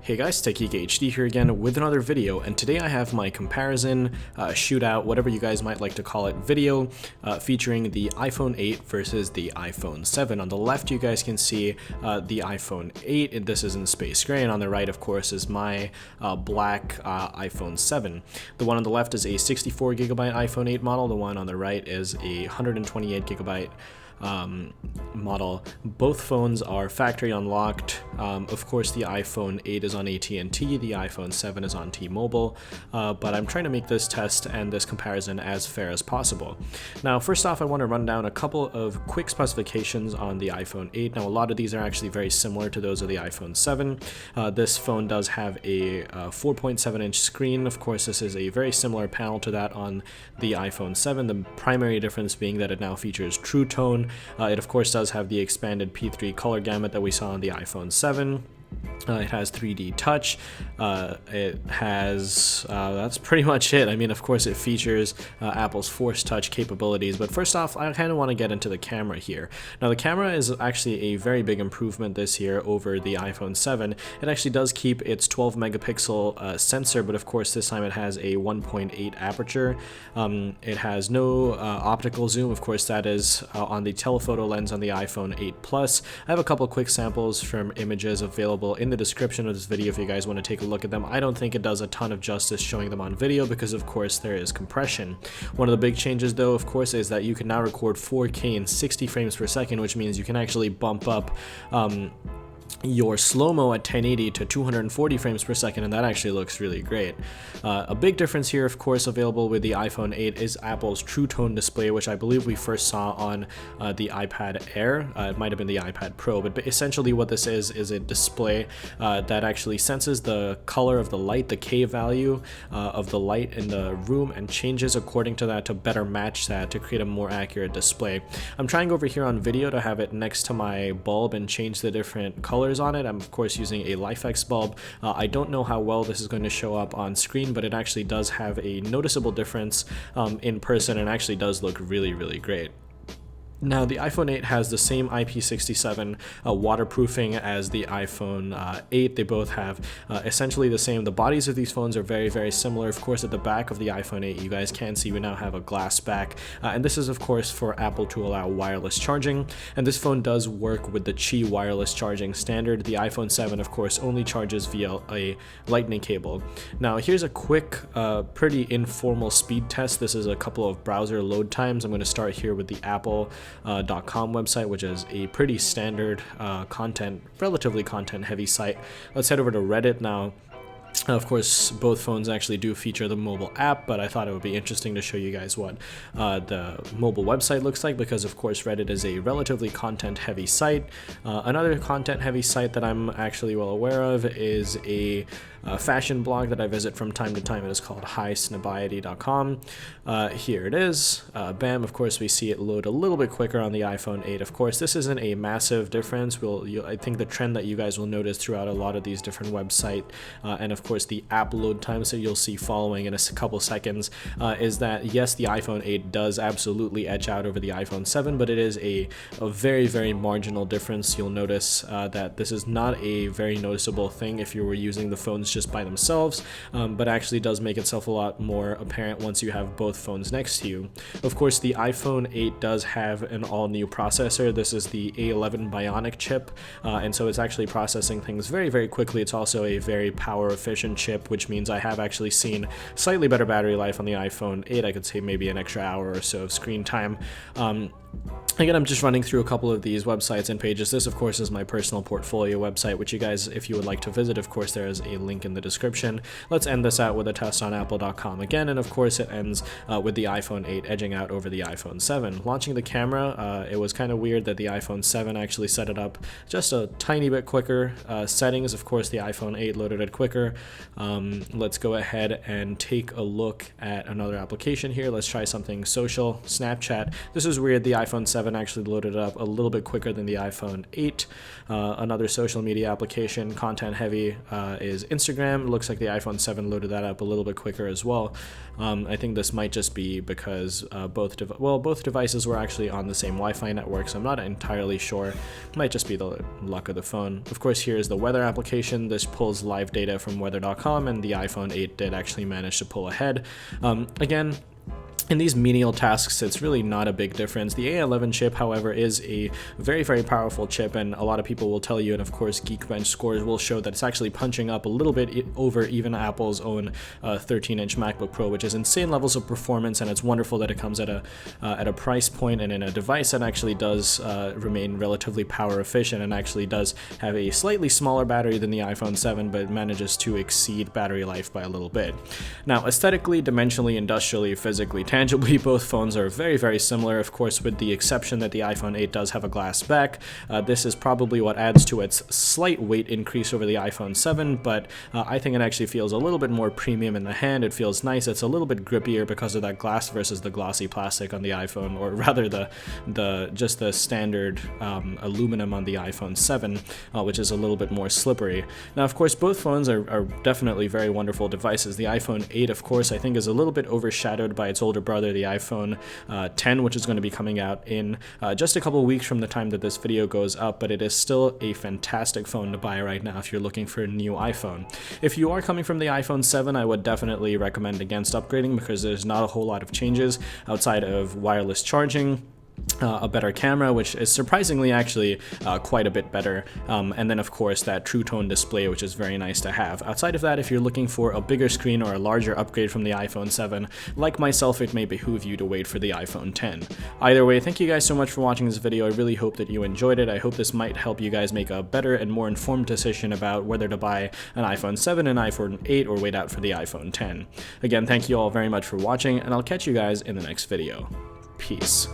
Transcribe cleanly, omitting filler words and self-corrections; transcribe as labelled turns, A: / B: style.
A: Hey guys, TechGeek here again with another video, and today I have my comparison, shootout, whatever you guys might like to call it, video featuring the iPhone 8 versus the iPhone 7. On the left you guys can see the iPhone 8, and this is in space gray, and on the right of course is my black iPhone 7. The one on the left is a 64GB iPhone 8 model, the one on the right is a 128GB model. Both phones are factory unlocked. Of course the iPhone 8 is on AT&T, the iPhone 7 is on T-Mobile, but I'm trying to make this test and this comparison as fair as possible. Now first off, I want to run down a couple of quick specifications on the iPhone 8. Now a lot of these are actually very similar to those of the iPhone 7. This phone does have a 4.7-inch screen. Of course this is a very similar panel to that on the iPhone 7, the primary difference being that it now features True Tone. It of course does have the expanded P3 color gamut that we saw on the iPhone 7. It has 3D touch. It has, that's pretty much it. I mean, of course it features Apple's Force Touch capabilities, but first off, I kind of want to get into the camera here. Now the camera is actually a very big improvement this year over the iPhone 7. It actually does keep its 12 megapixel sensor, but of course this time it has a 1.8 aperture. It has no optical zoom. Of course that is on the telephoto lens on the iPhone 8 Plus. I have a couple quick samples from images available in the description of this video if you guys want to take a look at them. I don't think it does a ton of justice showing them on video because of course there is compression. One of the big changes though of course is that you can now record 4K in 60 frames per second, which means you can actually bump up your slow-mo at 1080 to 240 frames per second, and that actually looks really great. A big difference here, of course, available with the iPhone 8 is Apple's True Tone display, which I believe we first saw on the iPad Air. It might have been the iPad Pro, but essentially what this is a display that actually senses the color of the light, the K value of the light in the room, and changes according to that to better match that to create a more accurate display. I'm trying over here on video to have it next to my bulb and change the different colors on it. I'm of course using a LifeX bulb. I don't know how well this is going to show up on screen, but it actually does have a noticeable difference in person and actually does look really great. Now the iPhone 8 has the same Ip67 waterproofing as the iPhone 8. They both have essentially the same. The bodies of these phones are very similar. Of course at the back of the iPhone 8 you guys can see we now have a glass back, and this is of course for Apple to allow wireless charging, and this phone does work with the Qi wireless charging standard. The iPhone 7 of course only charges via a lightning cable. Now here's a quick pretty informal speed test. This is a couple of browser load times. I'm going to start here with the Apple .com website, which is a pretty standard relatively content heavy site. Let's head over to Reddit now. Of course, both phones actually do feature the mobile app, but I thought it would be interesting to show you guys what the mobile website looks like because, of course, Reddit is a relatively content-heavy site. Another content-heavy site that I'm actually well aware of is a fashion blog that I visit from time to time. It is called highsnobiety.com. Here it is. Bam, of course, we see it load a little bit quicker on the iPhone 8. Of course, this isn't a massive difference. I think the trend that you guys will notice throughout a lot of these different websites, and of course the app load times that you'll see following in a couple seconds, is that yes, the iPhone 8 does absolutely edge out over the iPhone 7, but it is a very marginal difference. You'll notice that this is not a very noticeable thing if you were using the phones just by themselves, but actually does make itself a lot more apparent once you have both phones next to you. Of course, the iPhone 8 does have an all-new processor. This is the A11 Bionic chip, and so it's actually processing things very quickly. It's also a very power efficient chip, which means I have actually seen slightly better battery life on the iPhone 8. I could say maybe an extra hour or so of screen time. Again, I'm just running through a couple of these websites and pages. This, of course, is my personal portfolio website, which you guys, if you would like to visit, of course, there is a link in the description. Let's end this out with a test on Apple.com again, and of course, it ends with the iPhone 8 edging out over the iPhone 7. Launching the camera, it was kind of weird that the iPhone 7 actually set it up just a tiny bit quicker. Settings, of course, the iPhone 8 loaded it quicker. Let's go ahead and take a look at another application here. Let's try something social, Snapchat. This is weird. The iPhone 7 actually loaded up a little bit quicker than the iPhone 8. Another social media application, content heavy, is Instagram. It looks like the iPhone 7 loaded that up a little bit quicker as well. I think this might just be because both devices were actually on the same Wi-Fi network, so I'm not entirely sure. It might just be the luck of the phone. Of course, here's the weather application. This pulls live data from weather.com, and the iPhone 8 did actually manage to pull ahead. Again, in these menial tasks, it's really not a big difference. The A11 chip, however, is a very, very powerful chip, and a lot of people will tell you, and of course Geekbench scores will show that it's actually punching up a little bit over even Apple's own 13-inch MacBook Pro, which is insane levels of performance, and it's wonderful that it comes at a price point and in a device that actually does remain relatively power efficient and actually does have a slightly smaller battery than the iPhone 7, but manages to exceed battery life by a little bit. Now, aesthetically, dimensionally, industrially, physically, tangibly, both phones are very, very similar, of course, with the exception that the iPhone 8 does have a glass back. This is probably what adds to its slight weight increase over the iPhone 7, but I think it actually feels a little bit more premium in the hand. It feels nice. It's a little bit grippier because of that glass versus the glossy plastic on the iPhone, or rather just the standard aluminum on the iPhone 7, which is a little bit more slippery. Now, of course, both phones are definitely very wonderful devices. The iPhone 8, of course, I think is a little bit overshadowed by its older brother, the iPhone 10, which is going to be coming out in just a couple weeks from the time that this video goes up, but it is still a fantastic phone to buy right now if you're looking for a new iPhone. If you are coming from the iPhone 7, I would definitely recommend against upgrading because there's not a whole lot of changes outside of wireless charging, a better camera, which is surprisingly actually quite a bit better, and then of course that True Tone display, which is very nice to have. Outside of that, if you're looking for a bigger screen or a larger upgrade from the iPhone 7, like myself, it may behoove you to wait for the iPhone 10. Either way, thank you guys so much for watching this video. I really hope that you enjoyed it. I hope this might help you guys make a better and more informed decision about whether to buy an iPhone 7, an iPhone 8, or wait out for the iPhone 10. Again, thank you all very much for watching, and I'll catch you guys in the next video. Peace.